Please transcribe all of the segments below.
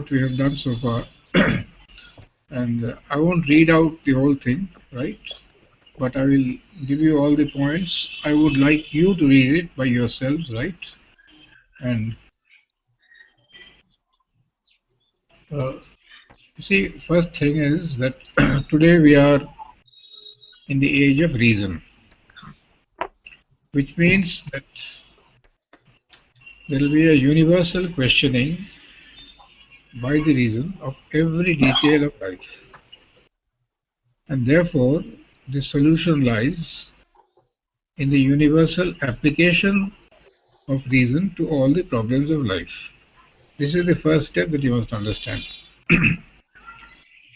what we have done so far. And I won't read out the whole thing, right? But I will give you all the points. I would like you to read it by yourselves, right? And uh, see, first thing is that today we are in the age of reason, which means that there will be a universal questioning by the reason of every detail of life. And therefore, the solution lies in the universal application of reason to all the problems of life. This is the first step that you must understand.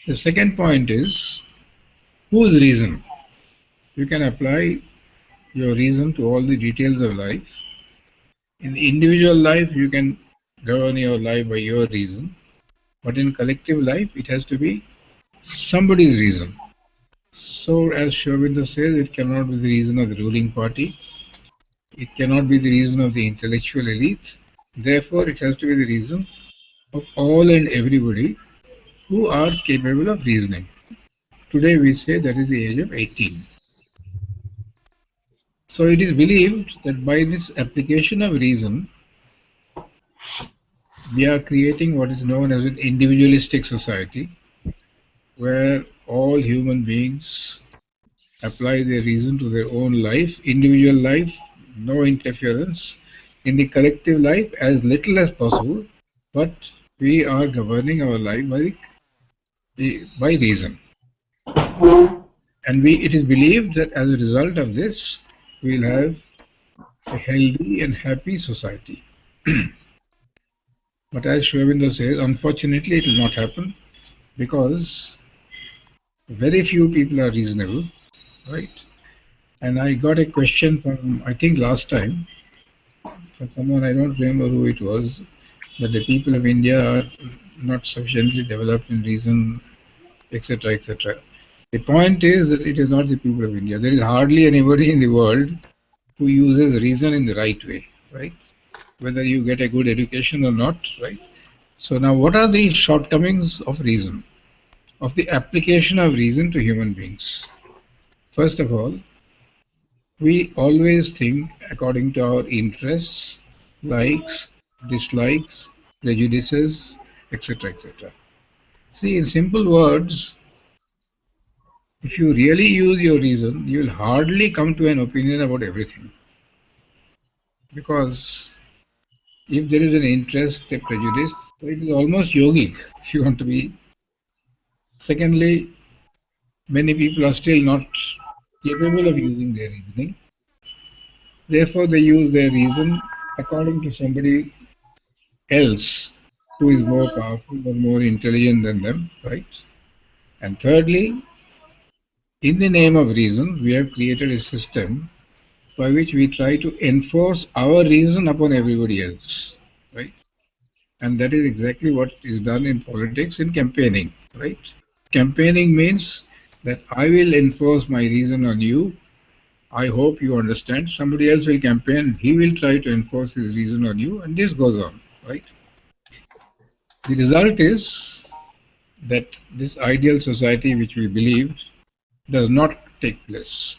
The second point is, whose reason? You can apply your reason to all the details of life. In the individual life, you can govern your life by your reason. But in collective life, it has to be somebody's reason. So, as Shobinda says, it cannot be the reason of the ruling party. It cannot be the reason of the intellectual elite. Therefore, it has to be the reason of all and everybody who are capable of reasoning. Today, we say that is the age of 18. So, it is believed that by this application of reason, we are creating what is known as an individualistic society, where all human beings apply their reason to their own life, individual life, no interference. In the collective life, as little as possible, but we are governing our life by reason. And it is believed that as a result of this, we will have a healthy and happy society. But as Shwabinda says, unfortunately, it will not happen because very few people are reasonable, right? And I got a question from, I think last time, from someone, I don't remember who it was, that the people of India are not sufficiently developed in reason, etc., etc. The point is that it is not the people of India. There is hardly anybody in the world who uses reason in the right way, right? Whether you get a good education or not, right? So now what are the shortcomings of reason, of the application of reason to human beings? First of all, we always think according to our interests, likes, dislikes, prejudices, etc., etc. See, in simple words, if you really use your reason, you will hardly come to an opinion about everything. Because if there is an interest, a prejudice, so it is almost yogic, if you want to be. Secondly, many people are still not capable of using their reasoning. Therefore, they use their reason according to somebody else who is more powerful or more intelligent than them, right? And thirdly, in the name of reason, we have created a system by which we try to enforce our reason upon everybody else, right? And that is exactly what is done in politics in campaigning, right? Campaigning means that I will enforce my reason on you. I hope you understand. Somebody else will campaign, he will try to enforce his reason on you, and this goes on, right? The result is that this ideal society which we believed does not take place.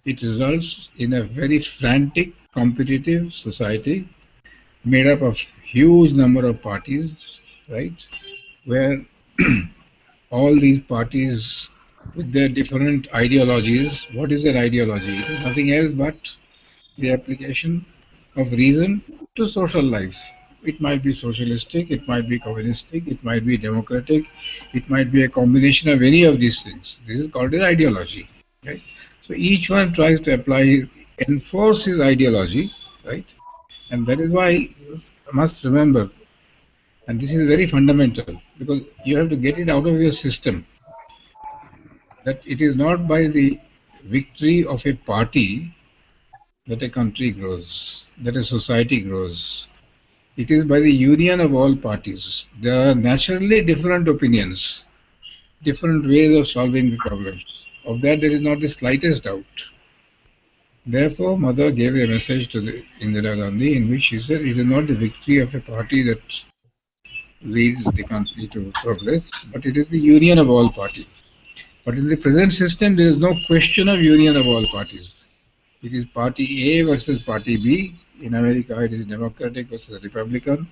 It results in a very frantic, competitive society made up of huge number of parties, right? Where all these parties with their different ideologies, what is their ideology? It is nothing else but the application of reason to social lives. It might be socialistic, it might be communistic, it might be democratic, it might be a combination of any of these things. This is called an ideology, right? So each one tries to enforce his ideology, right? And that is why you must remember, and this is very fundamental, because you have to get it out of your system, that it is not by the victory of a party that a country grows, that a society grows. It is by the union of all parties. There are naturally different opinions, different ways of solving the problems. Of that there is not the slightest doubt. Therefore, Mother gave a message to Indira Gandhi in which she said it is not the victory of a party that leads the country to progress, but it is the union of all parties. But in the present system, there is no question of union of all parties. It is party A versus party B. In America, it is Democratic versus Republican.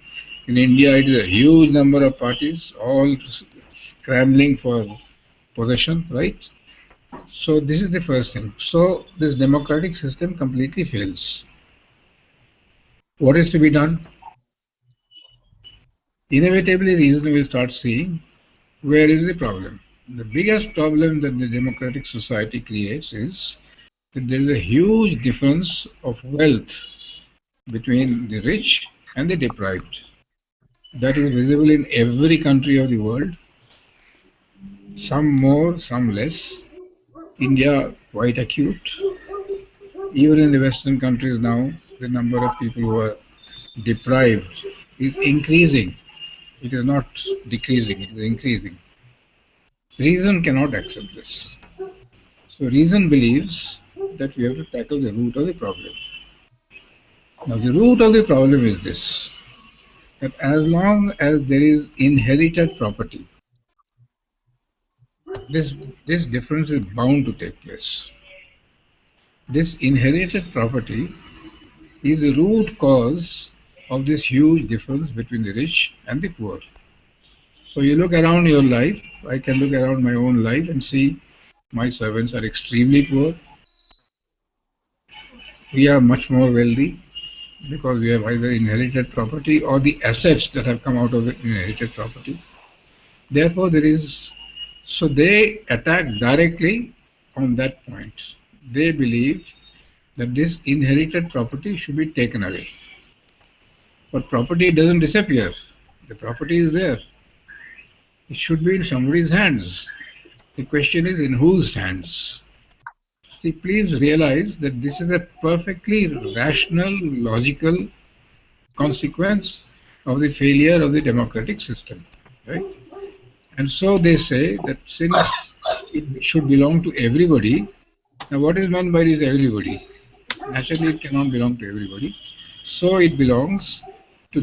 In India, it is a huge number of parties, all scrambling for possession, right? So this is the first thing. So this democratic system completely fails. What is to be done? Inevitably, reason will start seeing where is the problem. The biggest problem that the democratic society creates is that there is a huge difference of wealth between the rich and the deprived. That is visible in every country of the world, some more, some less. India, quite acute. Even in the Western countries now, the number of people who are deprived is increasing. It is not decreasing, it is increasing. Reason cannot accept this. So reason believes that we have to tackle the root of the problem. Now the root of the problem is this, that as long as there is inherited property, this, this difference is bound to take place. This inherited property is the root cause of this huge difference between the rich and the poor. So you look around your life, I can look around my own life and see my servants are extremely poor. We are much more wealthy because we have either inherited property or the assets that have come out of the inherited property. Therefore, so they attack directly on that point. They believe that this inherited property should be taken away. But property doesn't disappear. The property is there. It should be in somebody's hands. The question is in whose hands? See, please realize that this is a perfectly rational, logical consequence of the failure of the democratic system. Right? And so they say that since it should belong to everybody, now what is meant by this everybody? Naturally, it cannot belong to everybody. So it belongs to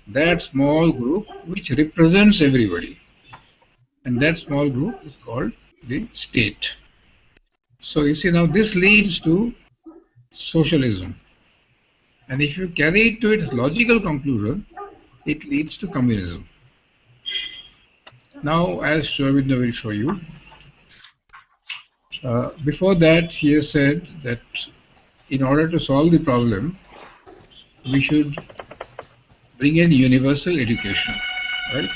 that small group which represents everybody. And that small group is called the state. So you see, now this leads to socialism. And if you carry it to its logical conclusion, it leads to communism. Now, as Shravinda will show you, before that, he has said that in order to solve the problem, we should bring in universal education, right?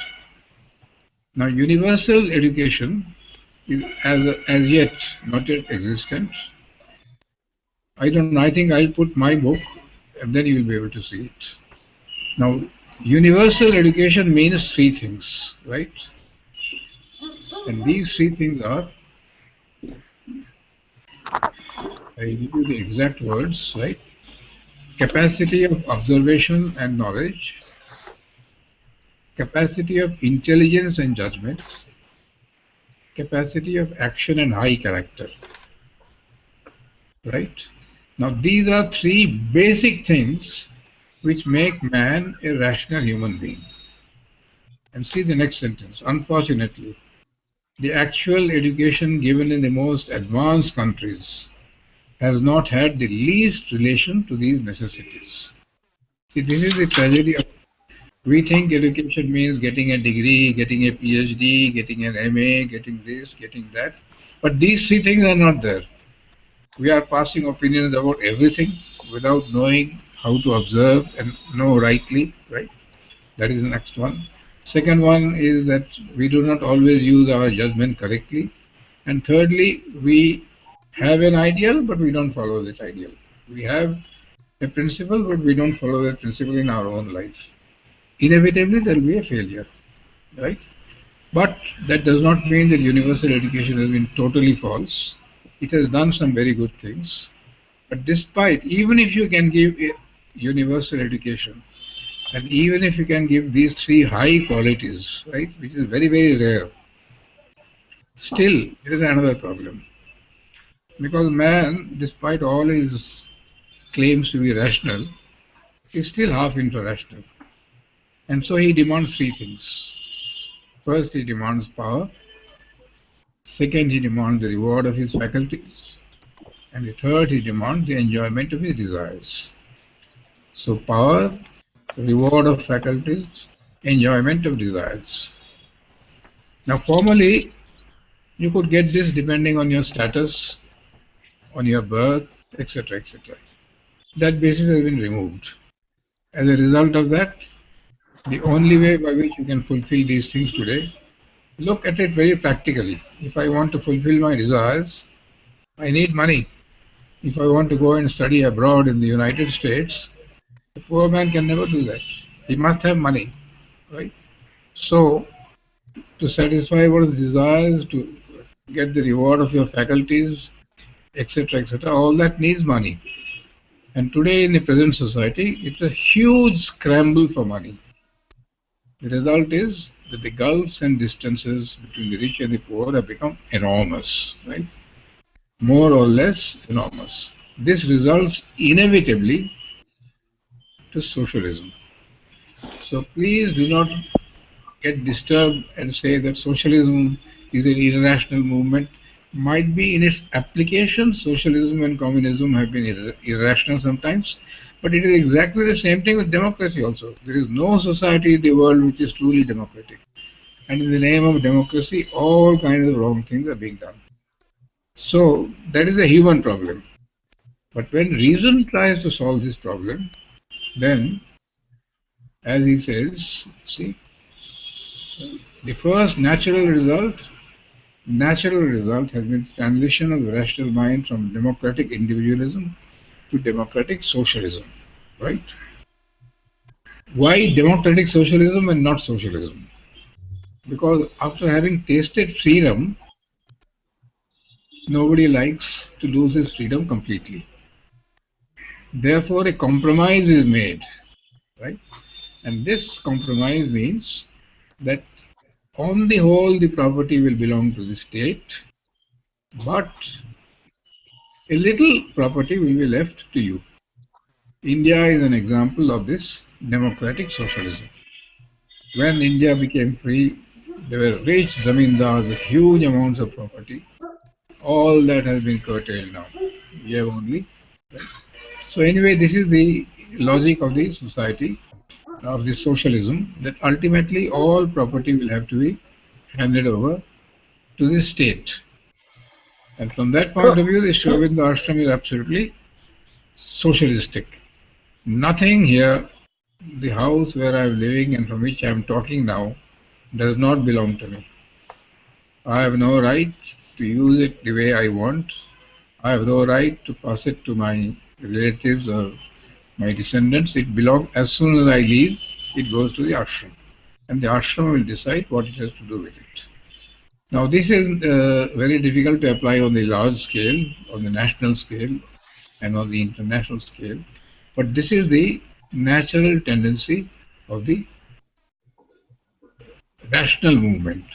Now, universal education is as yet not yet existent. I don't know, I think I'll put my book and then you will be able to see it. Now, universal education means three things, right? And these three things are, I give you the exact words, right? Capacity of observation and knowledge, capacity of intelligence and judgment, capacity of action and high character, right? Now, these are three basic things which make man a rational human being. And see the next sentence. Unfortunately, the actual education given in the most advanced countries has not had the least relation to these necessities. See, this is the tragedy of we think education means getting a degree, getting a PhD, getting an MA, getting this, getting that. But these three things are not there. We are passing opinions about everything without knowing how to observe and know rightly, right? That is the next one. Second one is that we do not always use our judgment correctly. And thirdly, we have an ideal, but we don't follow that ideal. We have a principle, but we don't follow that principle in our own life. Inevitably, there will be a failure, right? But that does not mean that universal education has been totally false. It has done some very good things. But despite, even if you can give a universal education, and even if you can give these three high qualities, right, which is very, very rare, still it is another problem. Because man, despite all his claims to be rational, is still half irrational. And so he demands three things. First, he demands power. Second, he demands the reward of his faculties. And the third, he demands the enjoyment of his desires. So, power, reward of faculties, enjoyment of desires. Now, formally, you could get this depending on your status, on your birth, etc., etc. That basis has been removed. As a result of that, the only way by which you can fulfill these things today, look at it very practically. If I want to fulfill my desires, I need money. If I want to go and study abroad in the United States, the poor man can never do that. He must have money, right? So, to satisfy one's desires, to get the reward of your faculties, etc., etc., all that needs money. And today, in the present society, it's a huge scramble for money. The result is that the gulfs and distances between the rich and the poor have become enormous, right? More or less enormous. This results inevitably to socialism. So please do not get disturbed and say that socialism is an irrational movement. Might be in its application, socialism and communism have been irrational sometimes, but it is exactly the same thing with democracy also. There is no society in the world which is truly democratic. And in the name of democracy, all kinds of wrong things are being done. So that is a human problem. But when reason tries to solve this problem, then, as he says, see, the first natural result has been transition of the rational mind from democratic individualism to democratic socialism, right? Why democratic socialism and not socialism? Because after having tasted freedom, nobody likes to lose his freedom completely. Therefore, a compromise is made, right? And this compromise means that on the whole, the property will belong to the state, but a little property will be left to you. India is an example of this democratic socialism. When India became free, there were rich zamindars with huge amounts of property. All that has been curtailed now. We have only. Right? So anyway, this is the logic of the society, of the socialism, that ultimately all property will have to be handed over to the state. And from that point of view, the Sri Aurobindo ashram is absolutely socialistic. Nothing here, the house where I am living and from which I am talking now, does not belong to me. I have no right to use it the way I want. I have no right to pass it to my relatives or my descendants. It belongs, as soon as I leave, it goes to the ashram. And the ashram will decide what it has to do with it. Now, this is very difficult to apply on the large scale, on the national scale, and on the international scale. But this is the natural tendency of the rational movement.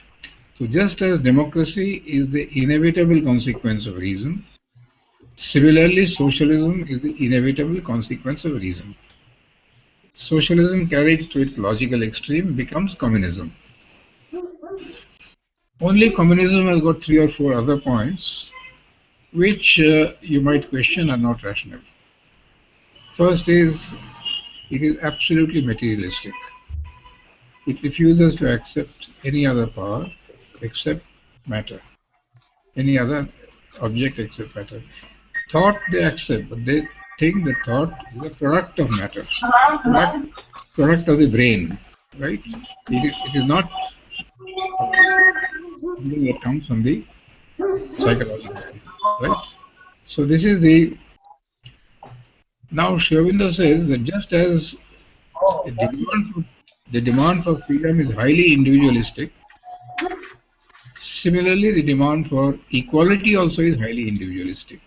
So just as democracy is the inevitable consequence of reason, similarly socialism is the inevitable consequence of reason. Socialism carried to its logical extreme becomes communism. Only communism has got 3 or 4 other points which you might question are not rational. First is, it is absolutely materialistic. It refuses to accept any other power except matter, any other object except matter. Thought they accept, but they think that thought is a product of matter, product of the brain, right? It is not something that comes from the psychological, right? So this is the. Now Sri Aurobindo says that just as the demand for freedom is highly individualistic, similarly the demand for equality also is highly individualistic.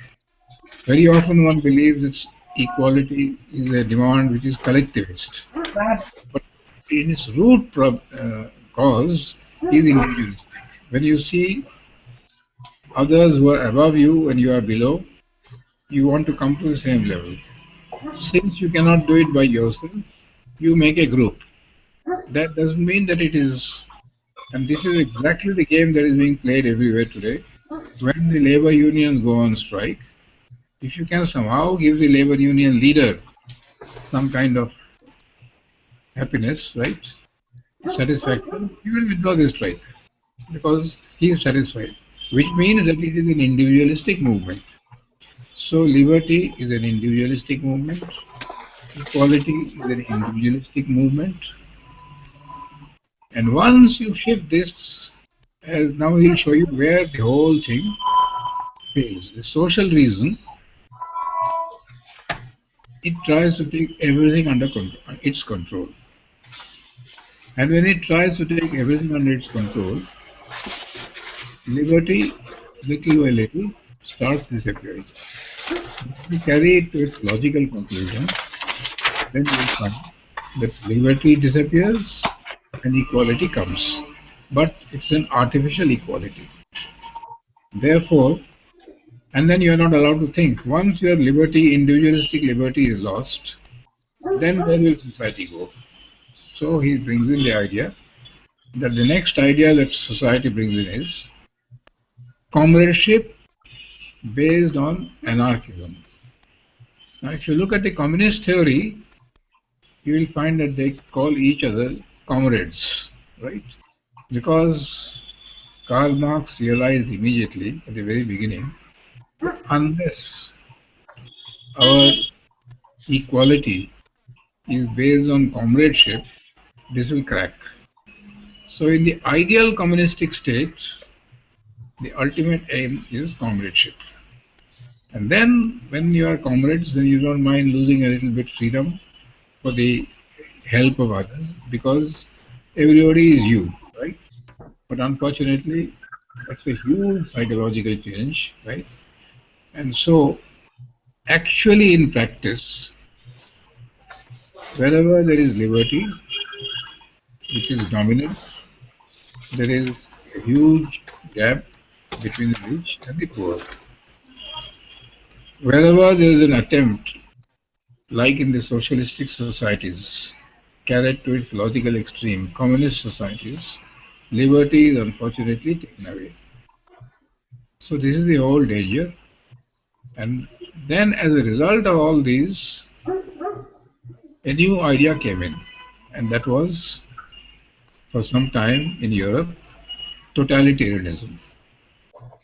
Very often one believes that equality is a demand which is collectivist, but in its root cause is individualistic. When you see others who are above you and you are below, you want to come to the same level. Since you cannot do it by yourself, you make a group. That doesn't mean that it is, and this is exactly the game that is being played everywhere today. When the labor unions go on strike, if you can somehow give the labor union leader some kind of happiness, right, satisfaction, he will withdraw the strike because he is satisfied, which means that it is an individualistic movement. So liberty is an individualistic movement, equality is an individualistic movement, and once you shift this, as now he'll show you where the whole thing fails. The social reason, it tries to take everything under its control. And when it tries to take everything under its control, liberty, little by little, starts disappearing. If we carry it to its logical conclusion, then you will find that liberty disappears and equality comes. But it's an artificial equality. Therefore, and then you are not allowed to think. Once your liberty, individualistic liberty is lost, then where will society go? So he brings in the idea that the next idea that society brings in is comradeship based on anarchism. Now, if you look at the communist theory, you will find that they call each other comrades, right? Because Karl Marx realized immediately at the very beginning, unless our equality is based on comradeship, this will crack. So in the ideal communistic state, the ultimate aim is comradeship. And then when you are comrades, then you don't mind losing a little bit freedom for the help of others because everybody is you, right? But unfortunately, that's a huge psychological change, right? And so actually in practice, wherever there is liberty, which is dominant, there is a huge gap between the rich and the poor. Wherever there is an attempt, like in the socialistic societies, carried to its logical extreme, communist societies, liberty is unfortunately taken away. So this is the whole danger. And then as a result of all these, a new idea came in. And that was, for some time in Europe, totalitarianism,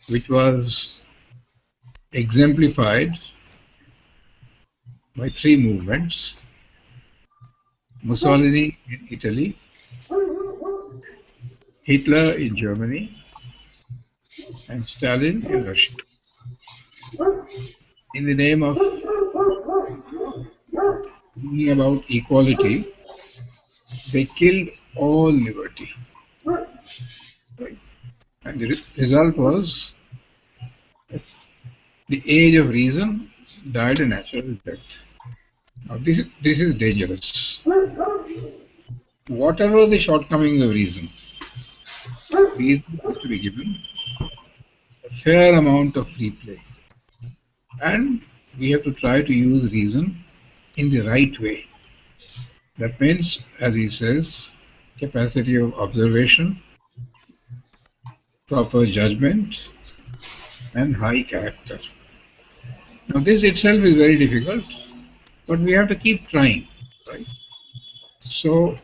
which was exemplified by three movements: Mussolini in Italy, Hitler in Germany, and Stalin in Russia. In the name of bringing about equality, they killed all liberty. Right? And the result was the age of reason died a natural death. Now this is dangerous. Whatever the shortcomings of reason has to be given a fair amount of free play. And we have to try to use reason in the right way. That means, as he says, capacity of observation, proper judgment, and high character. Now this itself is very difficult, but we have to keep trying, right? So,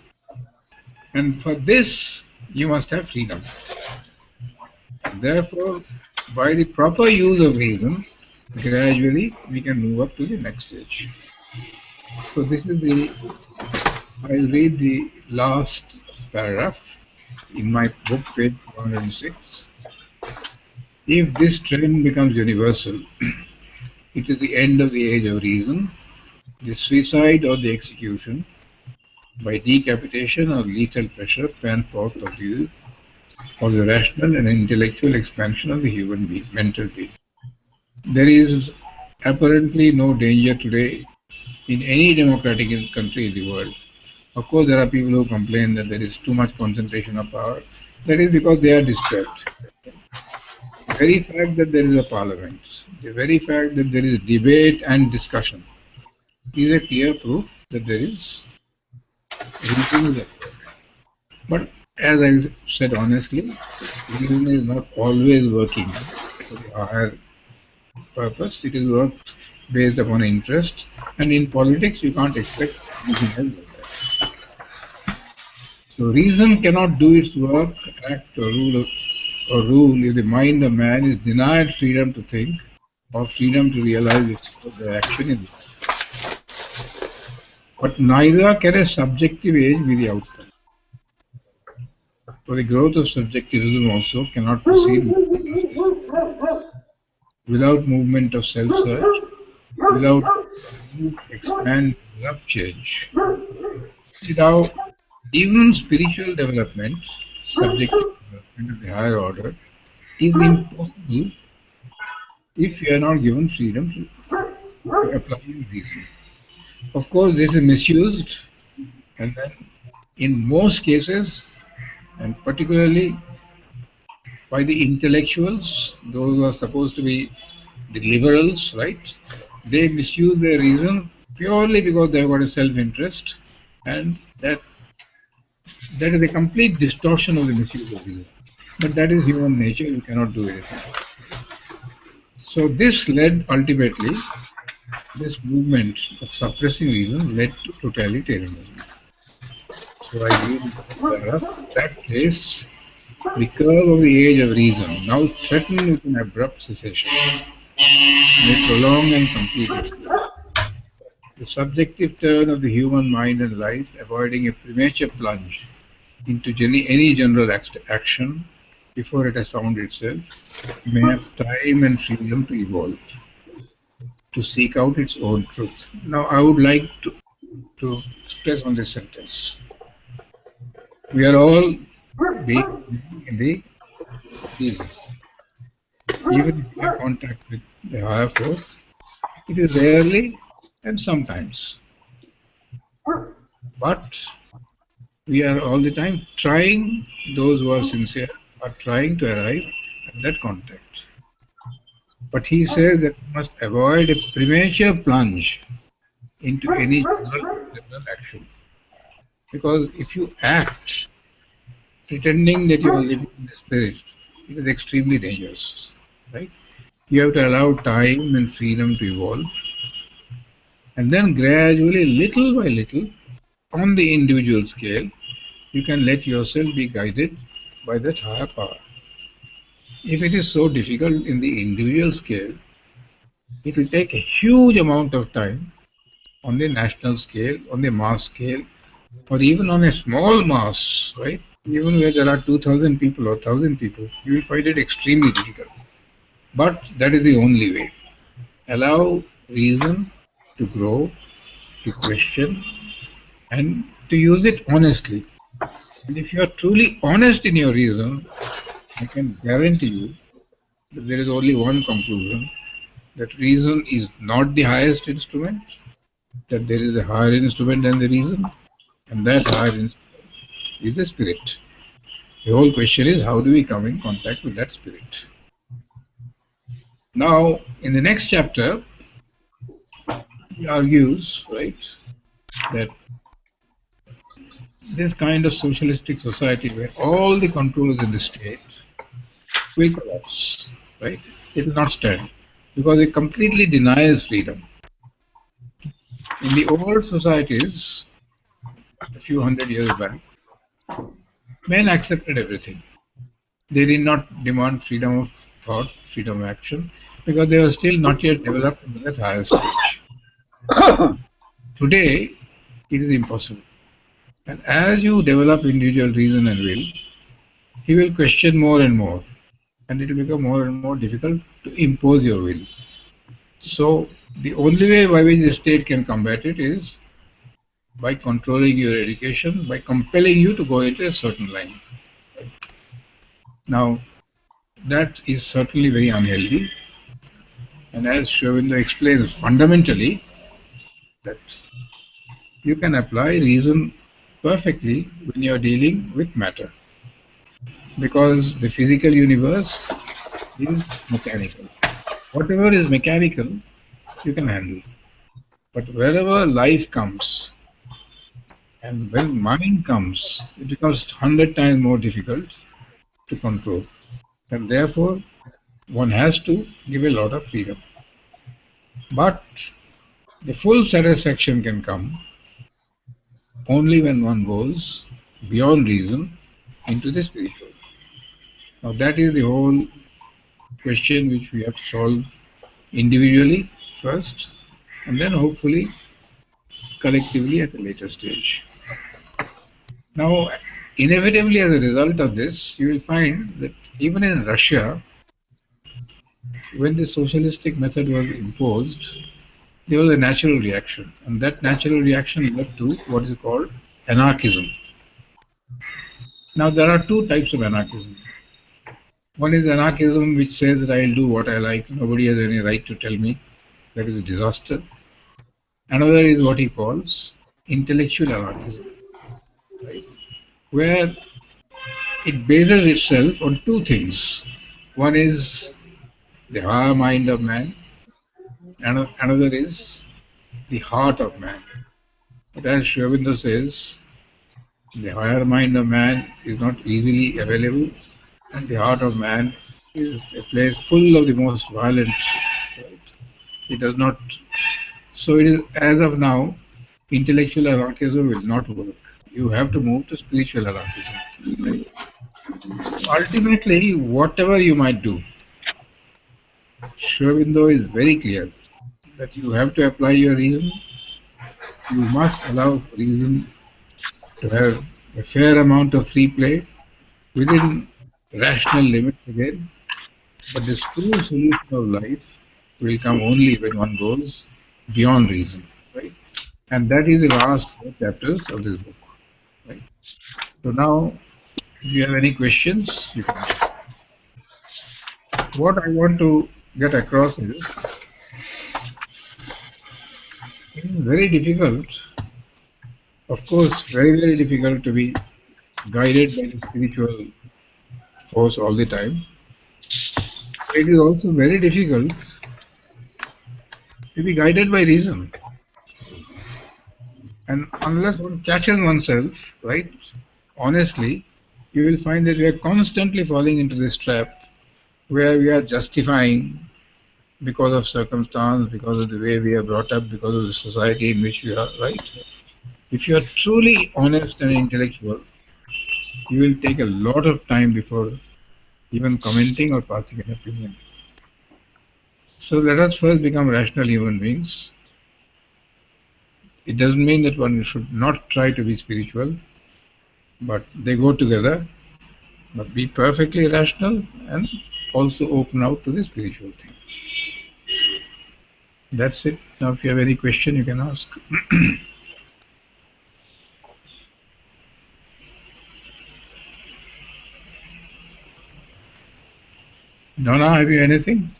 and for this, you must have freedom. Therefore, by the proper use of reason, gradually we can move up to the next stage. So this is I'll read the last paragraph in my book, page 106. If this trend becomes universal, it is the end of the age of reason, the suicide or the execution by decapitation or lethal pressure, pan forth of the rational and intellectual expansion of the human being, mental being. There is apparently no danger today in any democratic country in the world. Of course, there are people who complain that there is too much concentration of power. That is because they are disturbed. The very fact that there is a parliament, the very fact that there is debate and discussion is a clear proof that there is reason is at work. But as I said honestly, reason is not always working for the higher purpose. It is work based upon interest. And in politics, you can't expect anything else than that. So reason cannot do its work, act, or rule if the mind of man is denied freedom to think or freedom to realize its further action in life. But neither can a subjective age be the outcome. For the growth of subjectivism also cannot proceed without movement of self-search, without expand, develop change. Now, even spiritual development, subjective development of the higher order, is impossible if you are not given freedom to apply your reason. Of course, this is misused, and then in most cases, and particularly by the intellectuals, those who are supposed to be the liberals, right? They misuse their reason purely because they've got a self-interest, and that is a complete distortion of the misuse of reason. But that is human nature, you cannot do anything. So this led ultimately, this movement of suppressing reason led to totalitarianism. So I believe that place, the curve of the age of reason, now threatened with an abrupt cessation, may prolong and complete its life. The subjective turn of the human mind and life, avoiding a premature plunge into any general action before it has found itself, may have time and freedom to evolve, to seek out its own truth. Now, I would like to stress on this sentence. We are all being in the reason. Even if we have contact with the higher force, it is rarely and sometimes. But we are all the time trying, those who are sincere are trying to arrive at that contact. But he says that we must avoid a premature plunge into any general action. Because if you act pretending that you are living in the spirit, it is extremely dangerous. Right? You have to allow time and freedom to evolve. And then gradually, little by little, on the individual scale, you can let yourself be guided by that higher power. If it is so difficult in the individual scale, it will take a huge amount of time on the national scale, on the mass scale, or even on a small mass, right? Even where there are 2,000 people or 1,000 people, you will find it extremely difficult. But that is the only way. Allow reason to grow, to question, and to use it honestly. And if you are truly honest in your reason, I can guarantee you that there is only one conclusion, that reason is not the highest instrument, that there is a higher instrument than the reason, and that higher instrument is the spirit. The whole question is, how do we come in contact with that spirit? Now, in the next chapter, he argues, right, that this kind of socialistic society where all the control is in the state will collapse, right? It will not stand because it completely denies freedom. In the old societies, a few hundred years back, men accepted everything. They did not demand freedom of thought, freedom of action, because they were still not yet developed into that higher stage. Today, it is impossible. And as you develop individual reason and will, he will question more and more, and it will become more and more difficult to impose your will. So, the only way by which the state can combat it is by controlling your education, by compelling you to go into a certain line. Now, that is certainly very unhealthy, and as Shravindo explains fundamentally, that you can apply reason perfectly when you are dealing with matter, because the physical universe is mechanical. Whatever is mechanical, you can handle. But wherever life comes, And when mind comes, it becomes 100 times more difficult to control. And therefore, one has to give a lot of freedom. But the full satisfaction can come only when one goes beyond reason into the spiritual. Now, that is the whole question which we have to solve individually first, and then hopefully collectively at a later stage. Now, inevitably, as a result of this, you will find that even in Russia, when the socialistic method was imposed, there was a natural reaction, and that natural reaction led to what is called anarchism. Now, there are two types of anarchism. One is anarchism which says that I'll do what I like, nobody has any right to tell me that is a disaster. Another is what he calls intellectual anarchism, right? Where it bases itself on two things. One is the higher mind of man, and another is the heart of man. But as Sri Aurobindo says, the higher mind of man is not easily available, and the heart of man is a place full of the most violent. Right? It does not. So it is as of now, intellectual anarchism will not work. You have to move to spiritual anarchism. Right? Ultimately, whatever you might do, Sri Aurobindo is very clear that you have to apply your reason. You must allow reason to have a fair amount of free play within rational limits again. But the true solution of life will come only when one goes beyond reason, right? And that is the last four chapters of this book, right? So now, if you have any questions, you can ask. What I want to get across is it is very difficult, of course, very, very difficult to be guided by the spiritual force all the time. It is also very difficult to be guided by reason. And unless one catches oneself, right, honestly, you will find that we are constantly falling into this trap where we are justifying because of circumstance, because of the way we are brought up, because of the society in which we are, right? If you are truly honest and intellectual, you will take a lot of time before even commenting or passing an opinion. So let us first become rational human beings. It doesn't mean that one should not try to be spiritual, but they go together. But be perfectly rational and also open out to the spiritual thing. That's it. Now, if you have any question, you can ask. Donna, have you anything?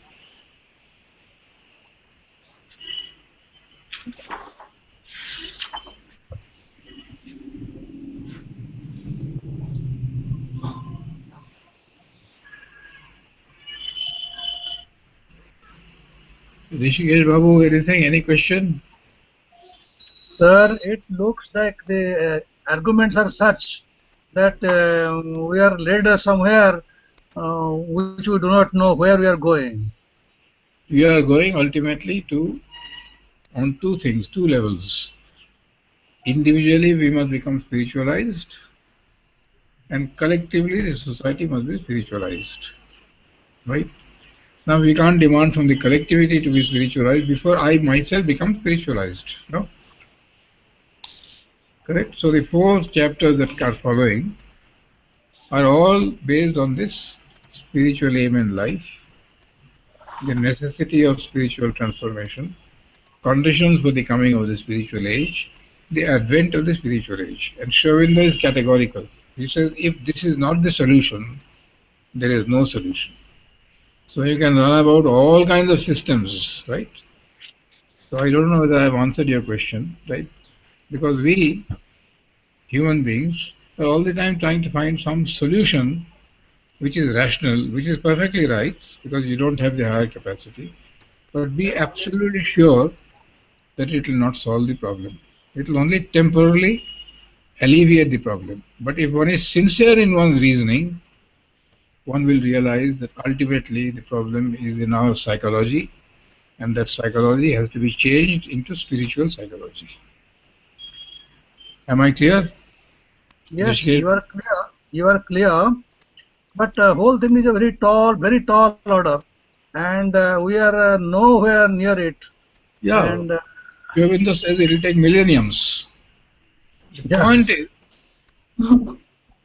Rishikesh Babu, anything? Any question? Sir, it looks like the arguments are such that we are led somewhere which we do not know where we are going. We are going ultimately on two things, two levels. Individually, we must become spiritualized, and collectively, the society must be spiritualized. Right? Now, we can't demand from the collectivity to be spiritualized before I myself become spiritualized. No? Correct? So, the four chapters that are following are all based on this spiritual aim in life, the necessity of spiritual transformation, conditions for the coming of the spiritual age, the advent of the spiritual age. And Sri Aurobindo is categorical. He says, if this is not the solution, there is no solution. So you can run about all kinds of systems, right? So I don't know whether I have answered your question, right? Because we, human beings, are all the time trying to find some solution which is rational, which is perfectly right, because you don't have the higher capacity. But be absolutely sure that it will not solve the problem. It will only temporarily alleviate the problem. But if one is sincere in one's reasoning, one will realize that ultimately the problem is in our psychology, and that psychology has to be changed into spiritual psychology. Am I clear? Yes, Rishikesh? you are clear. You are clear. But whole thing is a very tall order, and we are nowhere near it. Yeah, And Govinda says it will take millenniums. The yeah, point is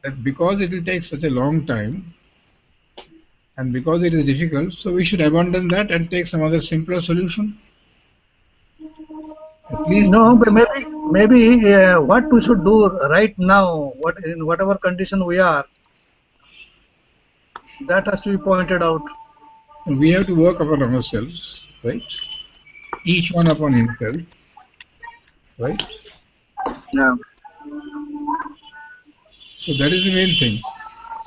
that because it will take such a long time and because it is difficult, so we should abandon that and take some other simpler solution. At least, no, but maybe what we should do right now, what in whatever condition we are, that has to be pointed out. we have to work upon ourselves, right? Each one upon himself, right? Yeah. So that is the main thing.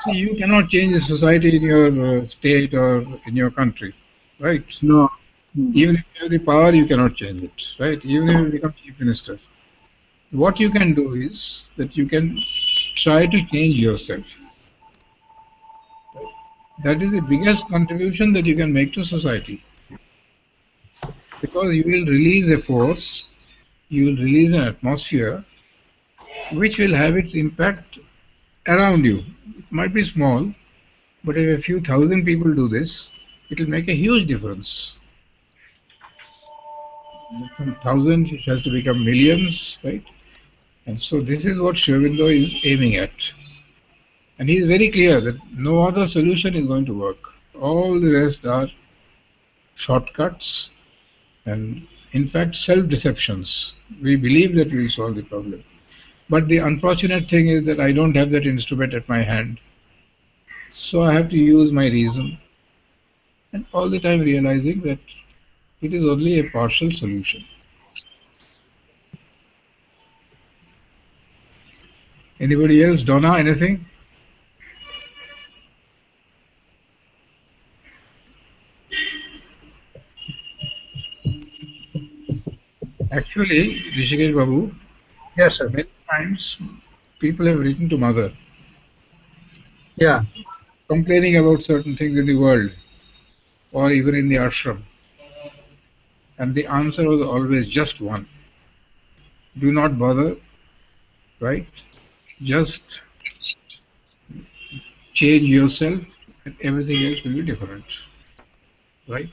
See, you cannot change the society in your state or in your country, right? No. Hmm. Even if you have the power, you cannot change it, right? Even if you become chief minister. What you can do is that you can try to change yourself. That is the biggest contribution that you can make to society. Because you will release a force, you will release an atmosphere which will have its impact around you. It might be small, but if a few thousand people do this, it will make a huge difference. From thousands, it has to become millions, right? And so this is what Sri Aurobindo is aiming at. And he is very clear that no other solution is going to work. All the rest are shortcuts and, in fact, self-deceptions. We believe that we will solve the problem. But the unfortunate thing is that I don't have that instrument at my hand. So I have to use my reason and all the time realizing that it is only a partial solution. Anybody else? Donna, anything? Actually, Rishikesh Babu, Yes, sir. many times people have written to mother Yeah. complaining about certain things in the world or even in the ashram. And the answer was always just one. Do not bother, right? Just change yourself and everything else will be different, right?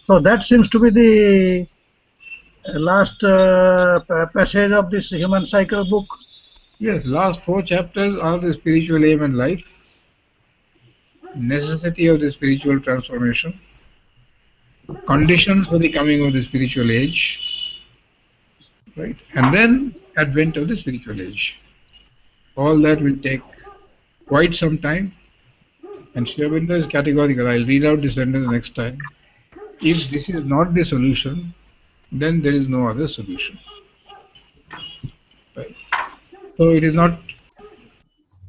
So that seems to be the last passage of this human cycle book. Yes, last four chapters are the spiritual aim and life, necessity of the spiritual transformation, conditions for the coming of the spiritual age, right? And then advent of the spiritual age. All that will take quite some time, and Sri Aurobindo is categorical. I'll read out the sentence next time. If this is not the solution, then there is no other solution. Right? So it is not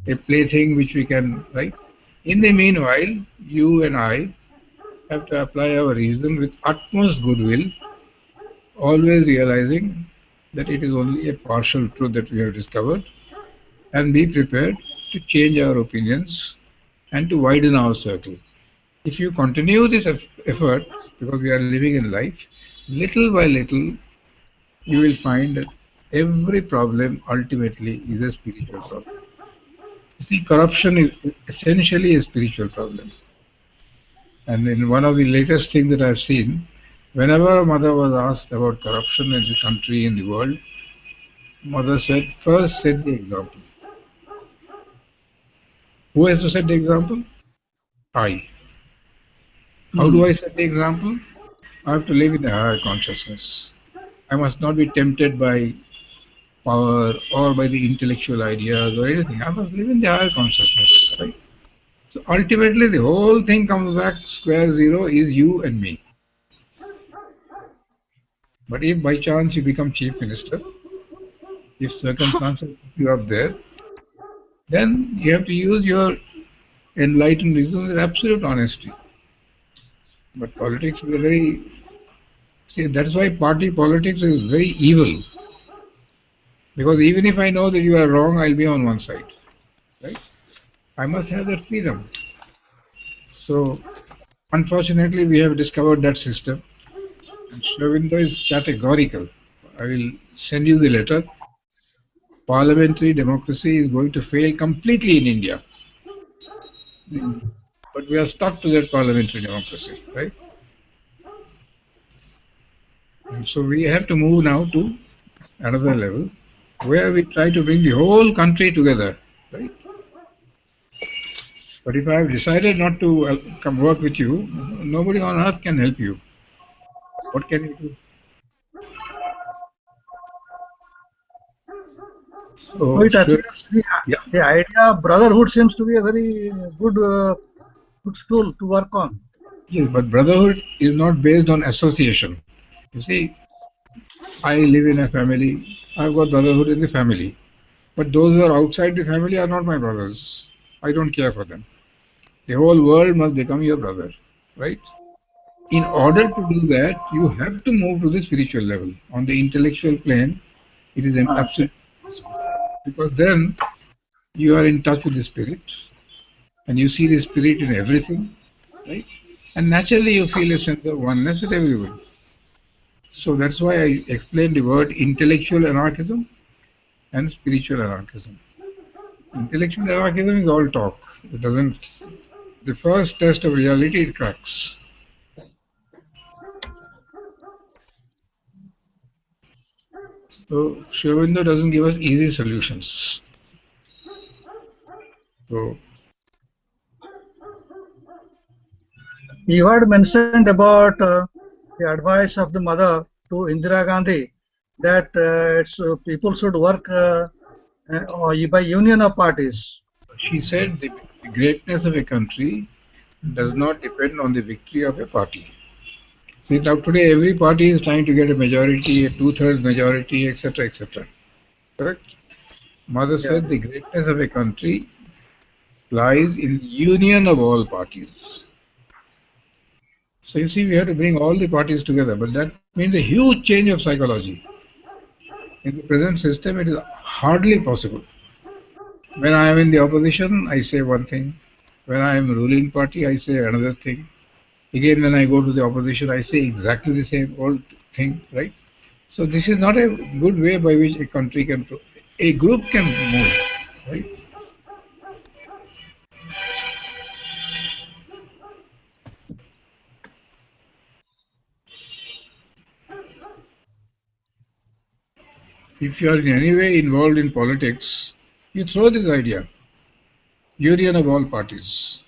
a plaything which we can, right? In the meanwhile, you and I have to apply our reason with utmost goodwill, always realizing that it is only a partial truth that we have discovered, and be prepared to change our opinions and to widen our circle. If you continue this effort, because we are living in life, little by little, you will find that every problem ultimately is a spiritual problem. You see, corruption is essentially a spiritual problem. And in one of the latest things that I've seen, whenever a mother was asked about corruption in the country, in the world, mother said, first set the example. Who has to set the example? I. How do Hmm. I set the example? I have to live in a higher consciousness. I must not be tempted by power or by the intellectual ideas or anything. I must live in the higher consciousness, right? So ultimately, the whole thing comes back square zero is you and me. But if by chance you become chief minister, if circumstances put you up there, then you have to use your enlightened reason with absolute honesty. But politics is a very, see, that's why party politics is very evil. Because even if I know that you are wrong, I'll be on one side, right? I must have that freedom. So, unfortunately, we have discovered that system, and Shravindo is categorical. I will send you the letter. Parliamentary democracy is going to fail completely in India. But we are stuck to that parliamentary democracy, right? And so we have to move now to another level where we try to bring the whole country together, right? But if I have decided not to come work with you, nobody on earth can help you. What can you do? So So, it sure, appears the, yeah, the idea of brotherhood seems to be a very good tool to work on. yes, but brotherhood is not based on association. You see, I live in a family. I've got brotherhood in the family. But those who are outside the family are not my brothers. I don't care for them. The whole world must become your brother, right? In order to do that, you have to move to the spiritual level. On the intellectual plane, it is Uh, absolutely impossible. Because then you are in touch with the spirit and you see the spirit in everything, right? And naturally you feel a sense of oneness with everyone. So that's why I explained the word intellectual anarchism and spiritual anarchism. Intellectual anarchism is all talk. It doesn't. The first test of reality it cracks. So Shivavindo doesn't give us easy solutions. So you had mentioned about the advice of the mother to Indira Gandhi that people should work by union of parties. she said the greatness of a country does not depend on the victory of a party. See, now today every party is trying to get a majority, a two-thirds majority, etc., etc. Correct? Mother Yeah. said the greatness of a country lies in union of all parties. So you see, we have to bring all the parties together, but that means a huge change of psychology. In the present system, it is hardly possible. When I am in the opposition, I say one thing. When I am ruling party, I say another thing. Again, when I go to the opposition, I say exactly the same old thing, right? So this is not a good way by which a country can, a group can move, right? If you are in any way involved in politics, you throw this idea, union of all parties.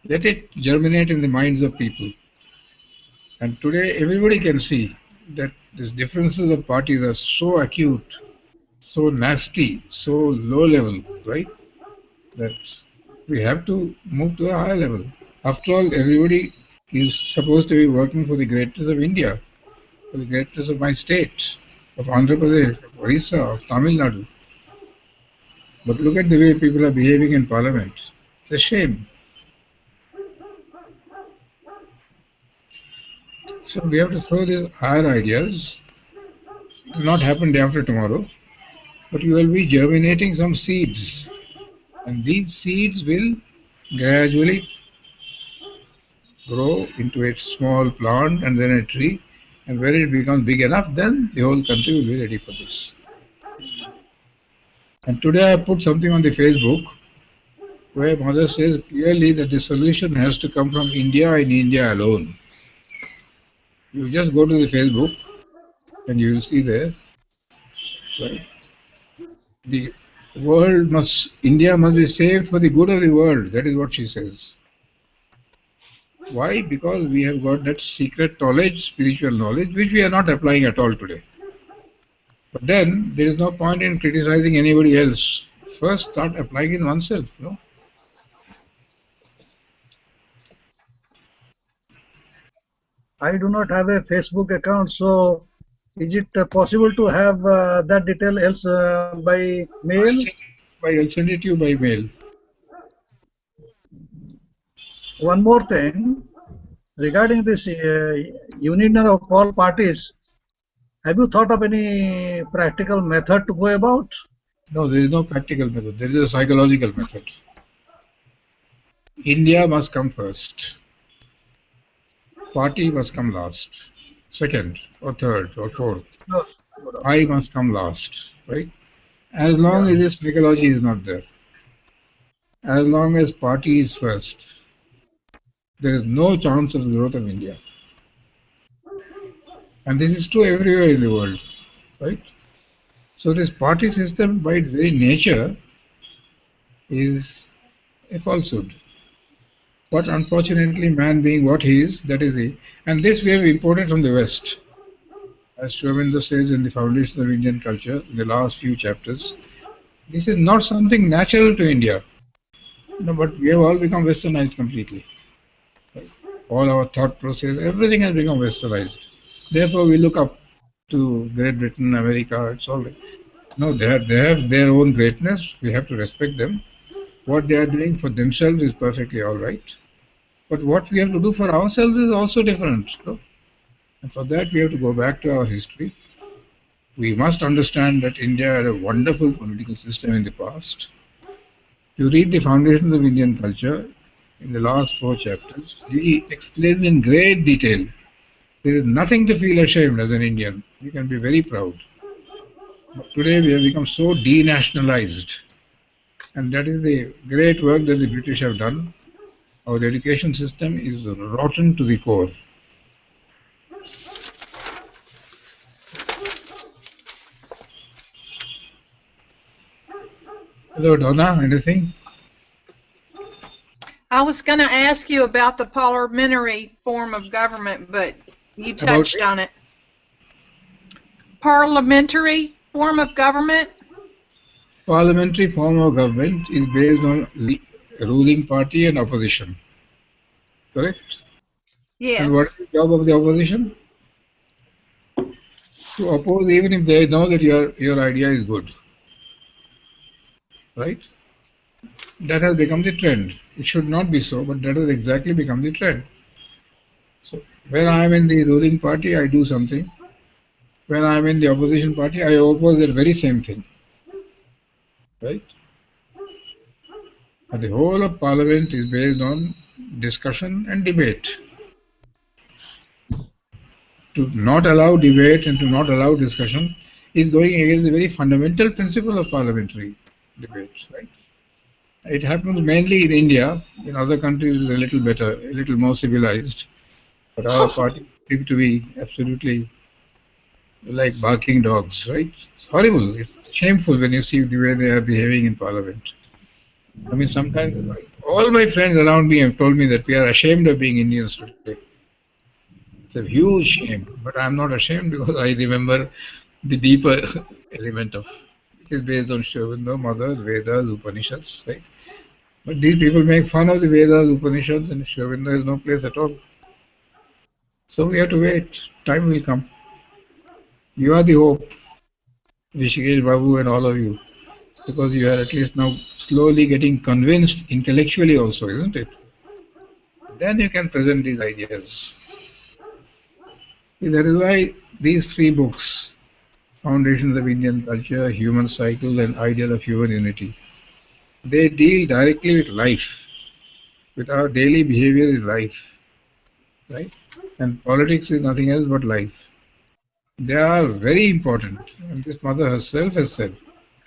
Let it germinate in the minds of people. And today, everybody can see that these differences of parties are so acute, so nasty, so low level, right? That we have to move to a higher level. After all, everybody is supposed to be working for the greatness of India, for the greatness of my state, of Andhra Pradesh, of Orissa, of Tamil Nadu. But look at the way people are behaving in parliament. It's a shame. So we have to throw these higher ideas. It will not happen day after tomorrow, but you will be germinating some seeds. And these seeds will gradually grow into a small plant and then a tree. And when it becomes big enough, then the whole country will be ready for this. And today I put something on the Facebook where mother says clearly that the solution has to come from India and India alone. You just go to the Facebook and you will see there, right? The world must, India must be saved for the good of the world. That is what she says. Why? Because we have got that secret knowledge, spiritual knowledge, which we are not applying at all today. But then there is no point in criticizing anybody else. First, start applying in oneself. No? I do not have a Facebook account, so is it possible to have that detail else by mail? I'll send it to you by mail. One more thing regarding this union of all parties. Have you thought of any practical method to go about? No, there is no practical method. There is a psychological method. India must come first. Party must come last. Second or third or fourth. No, no doubt. I must come last, right? As long Yeah. as this psychology is not there, as long as party is first, there is no chance of the growth of India. And this is true everywhere in the world, right? So this party system by its very nature is a falsehood. But unfortunately, man being what he is, that is he. And this we have imported from the West. As Shravinda says in the Foundation of Indian Culture, in the last few chapters, this is not something natural to India. No, but we have all become westernized completely. Right? All our thought process, everything has become westernized. Therefore, we look up to Great Britain, America, it's all right. No, they have their own greatness. We have to respect them. What they are doing for themselves is perfectly all right. But what we have to do for ourselves is also different. No? And for that, we have to go back to our history. We must understand that India had a wonderful political system in the past. You read the foundations of Indian culture in the last four chapters. He explains in great detail. There is nothing to feel ashamed as an Indian. You can be very proud. But today we have become so denationalized. And that is the great work that the British have done. Our education system is rotten to the core. Hello, Donna, anything? I was going to ask you about the parliamentary form of government, but you About touched on it. Parliamentary form of government? parliamentary form of government is based on ruling party and opposition. Correct? And what is Yes. the job of the opposition? To oppose even if they know that your idea is good. Right? That has become the trend. It should not be so, but that has exactly become the trend. So when I am in the ruling party, I do something. When I am in the opposition party, I oppose that very same thing. Right? And the whole of parliament is based on discussion and debate. To not allow debate and to not allow discussion is going against the very fundamental principle of parliamentary debates, right? It happens mainly in India. In other countries, it's a little better, a little more civilized. But our party seem to be absolutely like barking dogs, right? It's horrible. It's shameful when you see the way they are behaving in parliament. I mean, sometimes all my friends around me have told me that we are ashamed of being Indians today. It's a huge shame, but I'm not ashamed because I remember the deeper element of which is based on Shravinda, Mother, Vedas, Upanishads, right? But these people make fun of the Vedas, Upanishads, and Shravinda has no place at all. So we have to wait. Time will come. You are the hope, Rishikesh Babu and all of you, because you are at least now slowly getting convinced intellectually also, isn't it? Then you can present these ideas. See, that is why these three books, Foundations of Indian Culture, Human Cycle, and Ideal of Human Unity, they deal directly with life, with our daily behavior in life, right? And politics is nothing else but life. They are very important. And this mother herself has said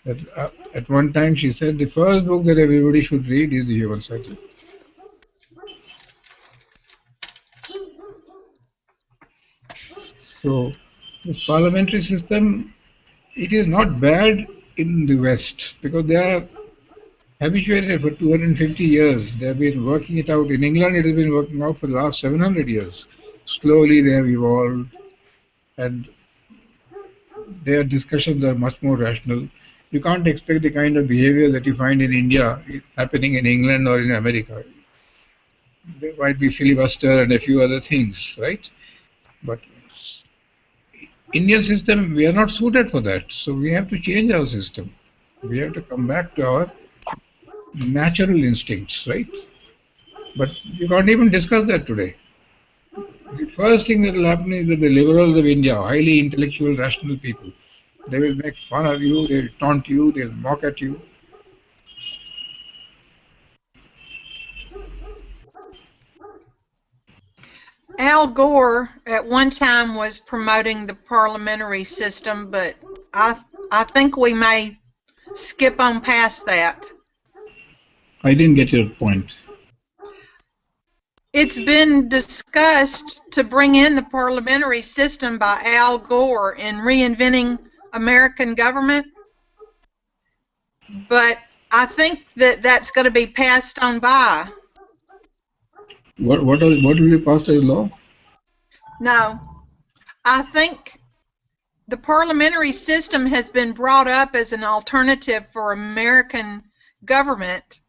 that at one time she said the first book that everybody should read is the Human Cycle. So this parliamentary system, it is not bad in the West because they are habituated for 250 years. They have been working it out. In England, it has been working out for the last 700 years. Slowly they have evolved and their discussions are much more rational. You can't expect the kind of behavior that you find in India happening in England or in America. There might be filibuster and a few other things, right? But Indian system, we are not suited for that. So we have to change our system. We have to come back to our natural instincts, right? But you can't even discuss that today. The first thing that will happen is that the liberals of India, highly intellectual, rational people, they will make fun of you, they'll taunt you, they'll mock at you. Al Gore at one time was promoting the parliamentary system, but I think we may skip on past that. I didn't get your point. It's been discussed to bring in the parliamentary system by Al Gore in reinventing American government, but I think that that's going to be passed on by. What will be passed as law? No, I think the parliamentary system has been brought up as an alternative for American government,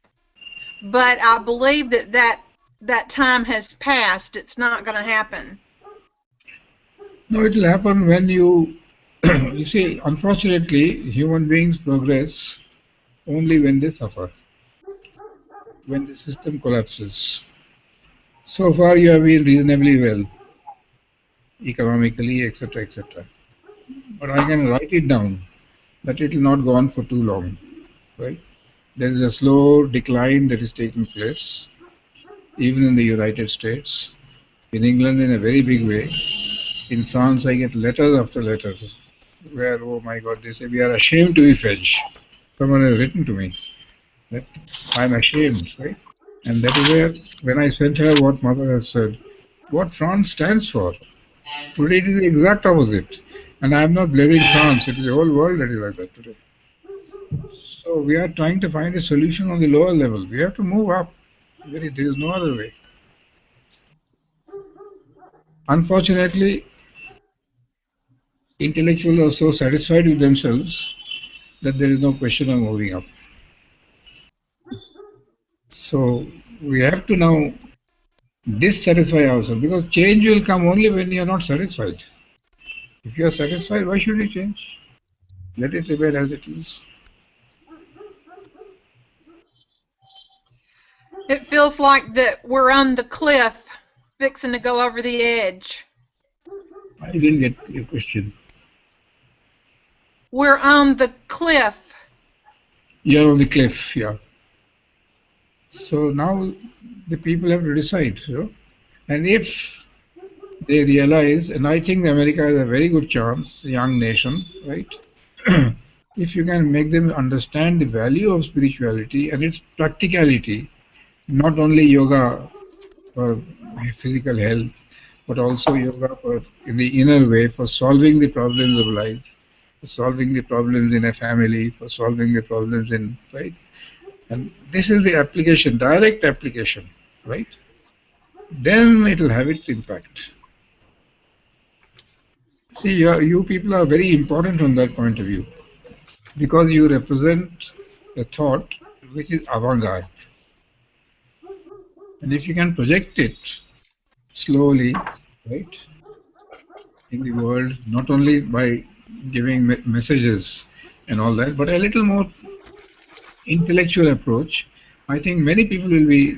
but I believe that time has passed. It's not going to happen. No, it will happen when you, you see, unfortunately, human beings progress only when they suffer, when the system collapses. So far, you have been reasonably well, economically, etc., etc. But I can write it down that it will not go on for too long, right? There is a slow decline that is taking place, even in the United States, in England in a very big way. In France, I get letters after letters where, oh my God, they say we are ashamed to be French. Someone has written to me that I'm ashamed, right? And that is where, when I sent her what mother has said, what France stands for. Today it is the exact opposite. And I am not blaming France, it is the whole world that is like that today. So we are trying to find a solution on the lower level. We have to move up. There is no other way. Unfortunately, intellectuals are so satisfied with themselves that there is no question of moving up. So we have to now dissatisfy ourselves, because change will come only when you are not satisfied. If you are satisfied, why should you change? Let it remain as it is. It feels like that we're on the cliff, fixing to go over the edge. I didn't get your question. We're on the cliff. You are on the cliff, yeah. So now the people have to decide, you know? And if they realize, and I think America has a very good chance, a young nation, right? If you can make them understand the value of spirituality and its practicality, not only yoga for physical health, but also yoga for in the inner way for solving the problems of life, for solving the problems in a family, for solving the problems in, right? And this is the application, direct application, right? Then it will have its impact. See, you people are very important from that point of view, because you represent a thought which is avant-garde. And if you can project it slowly, right, in the world, not only by giving messages and all that, but a little more intellectual approach, I think many people will be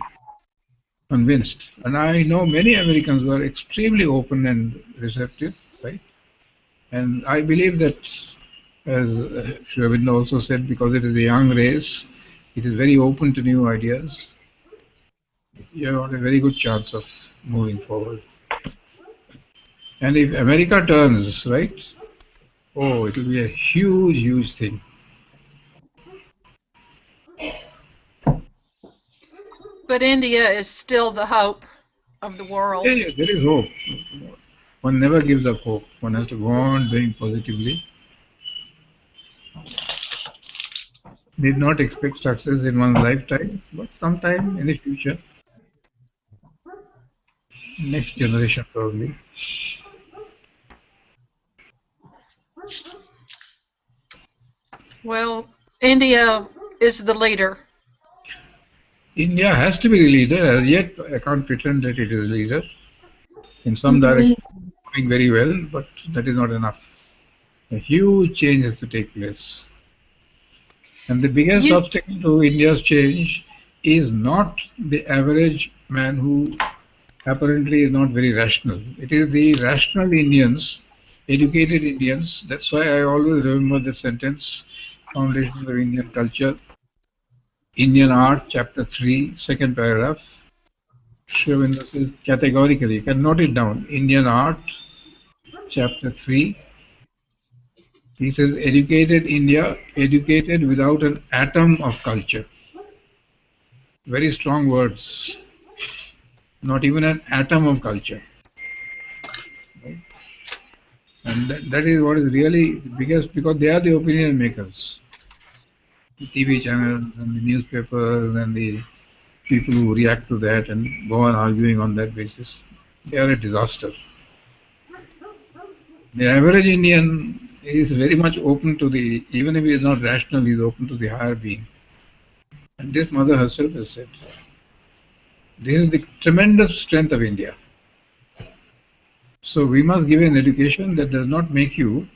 convinced. And I know many Americans who are extremely open and receptive, right? And I believe that, as Sri Aurobindo also said, because it is a young race, it is very open to new ideas. You have a very good chance of moving forward. And if America turns, right, oh, it will be a huge, huge thing. But India is still the hope of the world. Yeah, there is hope. One never gives up hope. One has to go on doing positively. Need not expect success in one's lifetime, but sometime in the future, next generation probably. Well, India is the leader. India has to be the leader. As yet, I can't pretend that it is a leader. In some direction, doing very well, but that is not enough. A huge change has to take place. And the biggest obstacle to India's change is not the average man who apparently is not very rational. It is the rational Indians, educated Indians. That's why I always remember the sentence, Foundations of Indian Culture, Indian Art, Chapter 3, second paragraph. Sri Aurobindo says categorically, you can note it down. Indian Art, Chapter 3. He says, educated India, educated without an atom of culture. Very strong words. Not even an atom of culture. Right? And that is what is really biggest, because they are the opinion makers. The TV channels and the newspapers and the people who react to that and go on arguing on that basis, they are a disaster. The average Indian is very much open to the, even if he is not rational, he is open to the higher being. And this mother herself has said, this is the tremendous strength of India. So we must give an education that does not make you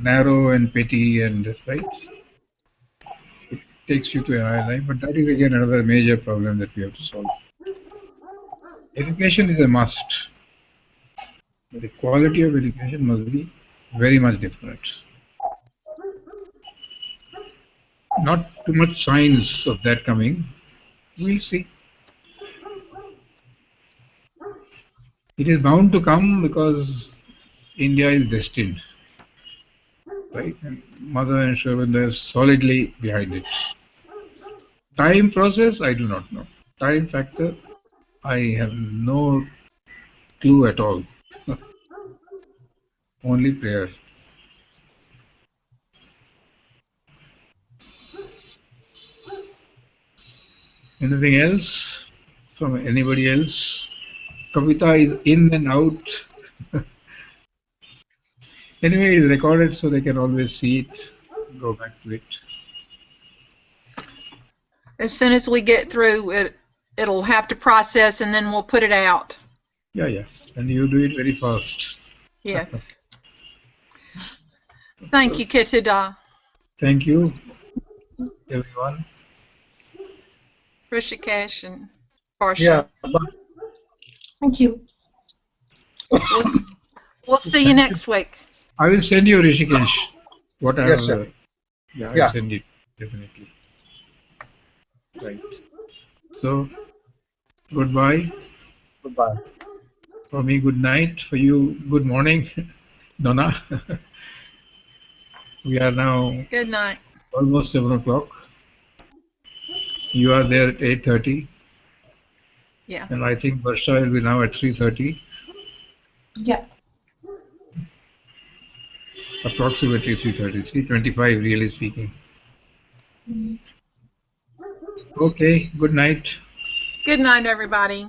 narrow and petty and right. It takes you to a higher life, but that is again another major problem that we have to solve. Education is a must. But the quality of education must be very much different. Not too much signs of that coming. We'll see. It is bound to come because India is destined. Right? And Mother and Sri Aurobindo are solidly behind it. Time process, I do not know. Time factor, I have no clue at all. Only prayer. Anything else from anybody else? Kavita is in and out. Anyway, it is recorded so they can always see it, go back to it. As soon as we get through it, it'll have to process and then we'll put it out. Yeah. And you do it very fast. Yes. Thank you, Kittu. Thank you, everyone. Rishikesh and Parsha. Yeah, but Thank you. We'll see you next week. I will send you, Rishikesh, what I yes, have. sir. Yeah, I Yeah. will send it, definitely. Right. So, goodbye. Goodbye. For me, good night. For you, good morning, Donna. We are now Good night. almost 7 o'clock. You are there at 8:30. Yeah. And I think Varsha will be now at 3:30. Yeah. Approximately 3:30, 3:25 really speaking. Okay, good night. Good night, everybody.